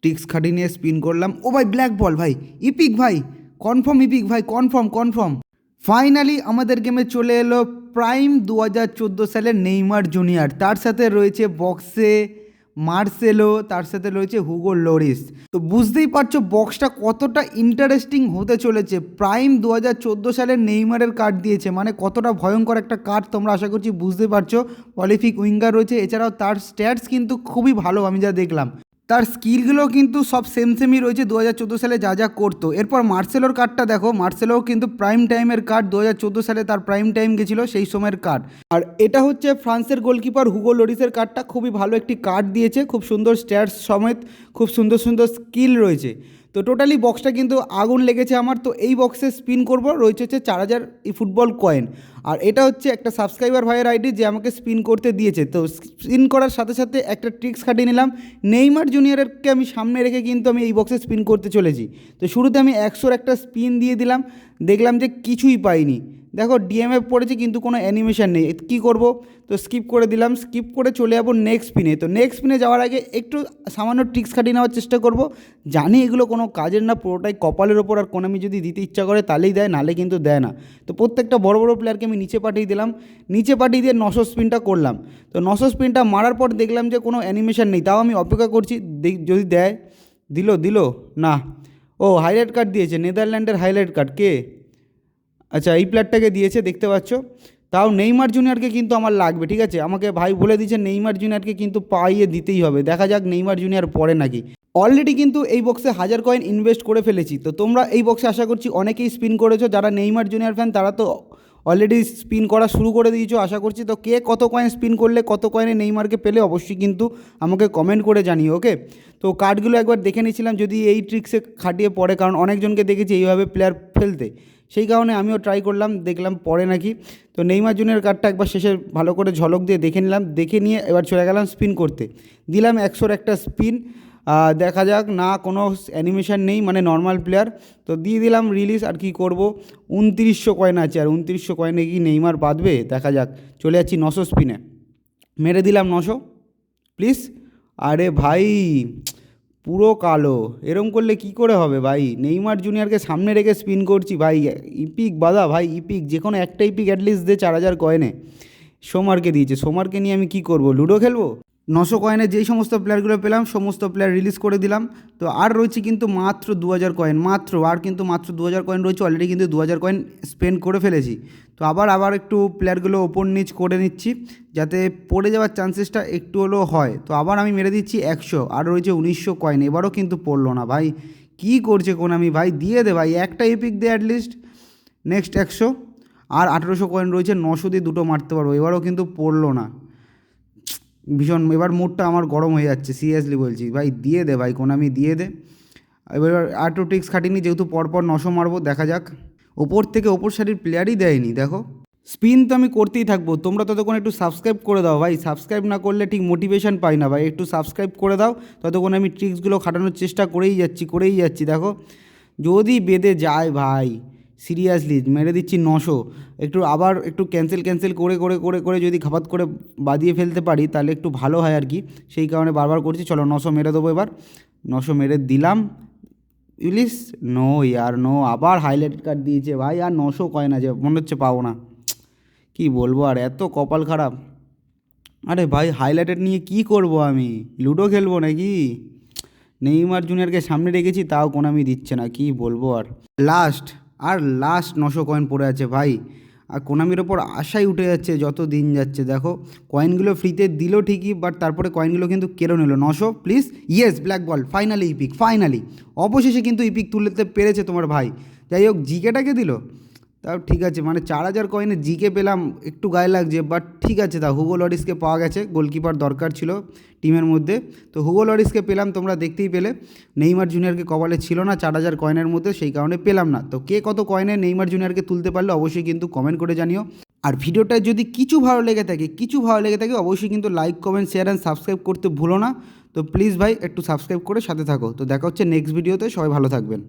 Tricks খাটিয়ে নিয়ে spin করলাম। ও ভাই ব্ল্যাক বল ভাই, ইপিক ভাই, কনফার্ম ইপিক ভাই, কনফার্ম। ফাইনালি আমাদের গেমে চলে এলো প্রাইম 2014 সালের নেইমার জুনিয়র, তার সাথে রয়েছে বক্সে মার্সেলো, তার সাথে রয়েছে হুগো লরিস। তো বুঝতেই পারছো বক্সটা কতটা ইন্টারেস্টিং হতে চলেছে। প্রাইম 2014 সালের নেইমারের কার্ড দিয়েছে, মানে কতটা ভয়ঙ্কর একটা কার্ড তোমরা আশা করছি বুঝতে পারছো। পলিফিক উইঙ্গার রয়েছে, এছাড়াও তার স্ট্যাটস কিন্তু খুবই ভালো আমি যা দেখলাম। তার স্কিলগুলো কিন্তু সব সেমই রয়েছে 2014 সালে যা করতো। এরপর মার্সেলোর কার্ডটা দেখো, মার্সেলোও কিন্তু প্রাইম টাইমের কার্ড, 2014 সালে তার প্রাইম টাইম গেছিলো সেই সময়ের কার্ড। আর এটা হচ্ছে ফ্রান্সের গোলকিপার হুগো লরিসের কার্ডটা, খুবই ভালো একটি কার্ড দিয়েছে, খুব সুন্দর স্ট্যাটস সমেত, খুব সুন্দর স্কিল রয়েছে। তো টোটালি বক্সটা কিন্তু আগুন লেগেছে আমার। তো এই বক্সে স্পিন করব, রয়েছে হচ্ছে 4000 এই ফুটবল কয়েন। আর এটা হচ্ছে একটা সাবস্ক্রাইবার ভাইয়ের আইডি যে আমাকে স্পিন করতে দিয়েছে। তো স্পিন করার সাথে সাথে একটা ট্রিক্স খাটিয়ে নিলাম, নেইমার জুনিয়রকে আমি সামনে রেখে কিন্তু আমি এই বক্সে স্পিন করতে চলেছি। তো শুরুতে আমি 100-র একটা স্পিন দিয়ে দিলাম, দেখলাম যে কিছুই পাইনি। দেখো ডিএমএফ পড়েছে কিন্তু কোনো অ্যানিমেশন নেই, কী করব? তো স্কিপ করে দিলাম, স্কিপ করে চলে যাবো নেক্সট স্পিনে। তো নেক্সট স্পিনে যাওয়ার আগে একটু সামান্য ট্রিক্স খাটিয়ে নেওয়ার চেষ্টা করব। জানি এগুলো কোনো কাজের না, পুরোটাই কপালের ওপর, আর কোনামি যদি দিতে ইচ্ছা করে তাহলেই দেয়, নালে কিন্তু দেয় না। তো প্রত্যেকটা বড় প্লেয়ারকে আমি নিচে পাঠিয়ে দিলাম, নিচে পাঠিয়ে দিয়ে 900 স্পিনটা করলাম। তো 900 স্পিনটা মারার পর দেখলাম যে কোনো অ্যানিমেশন নেই, তাও আমি অপেক্ষা করছি যদি দেয়। দিল না। ও হাইলাইট কার্ড দিয়েছে, নেদারল্যান্ডের হাইলাইট কার্ড কে? আচ্ছা এই প্লেয়ারটাকে দিয়েছে, দেখতে পাচ্ছ। তাও নেইমার জুনিয়রকে কিন্তু আমার লাগবে, ঠিক আছে? আমাকে ভাই বলে দিয়েছে নেইমার জুনিয়রকে কিন্তু পাইয়ে দিতেই হবে। দেখা যাক নেইমার জুনিয়র পড়ে নাকি। অলরেডি কিন্তু এই বক্সে 1000 কয়েন ইনভেস্ট করে ফেলেছি। তো তোমরা এই বক্সে আশা করছি অনেকেই স্পিন করেছো, যারা নেইমার জুনিয়র ফ্যান তারা তো অলরেডি স্পিন করা শুরু করে দিয়েছো আশা করছি। তো কে কত কয়েন স্পিন করলে, কত কয়েনে নেইমারকে পেলে অবশ্যই কিন্তু আমাকে কমেন্ট করে জানিও, ওকে? তো কার্ডগুলো একবার দেখে নিয়েছিলাম যদি এই ট্রিক্সে খাটিয়ে পড়ে, কারণ অনেকজনকে দেখেছি এইভাবে প্লেয়ার ফেলতে, সেই কারণে আমিও ট্রাই করলাম, দেখলাম পড়ে নাকি। তো নেইমার জুনিয়র কার্ডটা একবার শেষে ভালো করে ঝলক দিয়ে দেখে নিলাম, দেখে নিয়ে এবার চলে গেলাম স্পিন করতে। দিলাম 100-র একটা স্পিন, দেখা যাক, না কোনো অ্যানিমেশন নেই, মানে নর্মাল প্লেয়ার। তো দিয়ে দিলাম রিলিজ। আর কি করব, 2900 কয়েন আছে, আর 2900 কয়েনে কি নেইমার বাঁধবে? দেখা যাক। চলে যাচ্ছি 900 স্পিনে, মেরে দিলাম 900 প্লিজ। আরে ভাই পুরো কালো, এরম করলে কি করে হবে ভাই? নেইমার জুনিয়রকে সামনে রেখে স্পিন করছি ভাই, ইপিক বাদা ভাই, ইপিক যে কোনো একটা ইপিক অ্যাটলিস্ট দে 4000 কয়েনে। সোমারকে দিয়েছে, সোমারকে নিয়ে আমি কি করব? লুডো খেলবো? 900 কয়েনে যেই সমস্ত প্লেয়ারগুলো পেলাম সমস্ত প্লেয়ার রিলিজ করে দিলাম। তো আর রয়েছে কিন্তু মাত্র 2000 কয়েন, মাত্র 2000 কয়েন রয়েছে। অলরেডি কিন্তু 2000 কয়েন স্পেন্ড করে ফেলেছি। তো আবার একটু প্লেয়ারগুলো ওপর নিচ করে নিচ্ছি, যাতে পড়ে যাওয়ার চান্সেসটা একটু হলেও হয়। তো আবার আমি মেরে দিচ্ছি 100, আর রয়েছে 1900 কয়েন। এবারও কিন্তু পড়লো না ভাই, কী করছে আমি ভাই? দিয়ে দে ভাই, একটা এপিক দে অ্যাটলিস্ট। নেক্সট 100, আর 1800 কয়েন রয়েছে, 900 দিয়ে দুটো মারতে পারবো। এবারও কিন্তু পড়লো না, ভীষণ এবার মুডটা আমার গরম হয়ে যাচ্ছে, সিরিয়াসলি বলছি ভাই। দিয়ে দে ভাই, কোনামি দিয়ে দে। এবার আর একটু ট্রিক্স খাটিনি, যেহেতু পরপর 900 মারবো, দেখা যাক। ওপর থেকে ওপর সারির প্লেয়ারই দেয়নি, দেখো। স্পিন তো আমি করতেই থাকবো, তোমরা ততক্ষণ একটু সাবস্ক্রাইব করে দাও ভাই। সাবস্ক্রাইব না করলে ঠিক মোটিভেশন পাই না ভাই, একটু সাবস্ক্রাইব করে দাও। ততক্ষণ আমি ট্রিক্সগুলো খাটানোর চেষ্টা করেই যাচ্ছি। দেখো যদি বেঁধে যায় ভাই, সিরিয়াসলি মেরে দিচ্ছি 900। একটু ক্যান্সেল করে যদি খাপাত করে বাদিয়ে ফেলতে পারি তাহলে একটু ভালো হয় আর কি, সেই কারণে বারবার করছি। চলো 900 মেরে দেবো এবার। 900 মেরে দিলাম, ইলিশ নো ইয়ার নো। আবার হাইলাইট কার্ড দিয়েছে ভাই, আর 900 কয়েন আছে, মনে হচ্ছে পাবো না। কি বলবো আর, এত কপাল খারাপ। আরে ভাই হাইলাইটেড নিয়ে কি করব আমি? লুডো খেলবো নাকি? নেইমার জুনিয়রকে সামনে রেখেছি, তাও কোনামি দিচ্ছে না, কি বলবো আর। লাস্ট 900 কয়েন পড়ে আছে ভাই, আর কোনামির ওপর আশাই উঠে যাচ্ছে যত দিন যাচ্ছে। দেখো কয়েনগুলো ফ্রিতে দিল ঠিকই, বাট তারপরে কয়েনগুলো কিন্তু কেড়ে নিল। 900 please, yes black ball, finally epic, finally অবশেষে কিন্তু ইপিক তুলতে পেরেছে তোমার ভাই। যাই হোক জিকেটাকে দিল, তাও ঠিক আছে, মানে 4000 কয়েনে জিকে পেলাম, একটু গায়ে লাগছে, বাট ঠিক আছে। তা হুগো লরিসকে পাওয়া গেছে, গোলকিপার দরকার ছিল টিমের মধ্যে। তো হুগো লরিসকে পেলাম, তোমরা দেখতেই পেলে। নেইমার জুনিয়রকে কপালে ছিল না 4000 কয়েনের মধ্যে, সেই কারণে পেলাম না। তো কে কত কয়েনে নেইমার জুনিয়রকে তুলতে পারলে অবশ্যই কিন্তু কমেন্ট করে জানিও। আর ভিডিওটা যদি কিছু ভালো লেগে থাকে অবশ্যই কিন্তু like, comment, share and subscribe করতে ভুলো না। তো প্লিজ ভাই একটু সাবস্ক্রাইব করে সাথে থাকো। তো দেখা হচ্ছে নেক্সট ভিডিওতে, সবাই ভালো থাকবেন।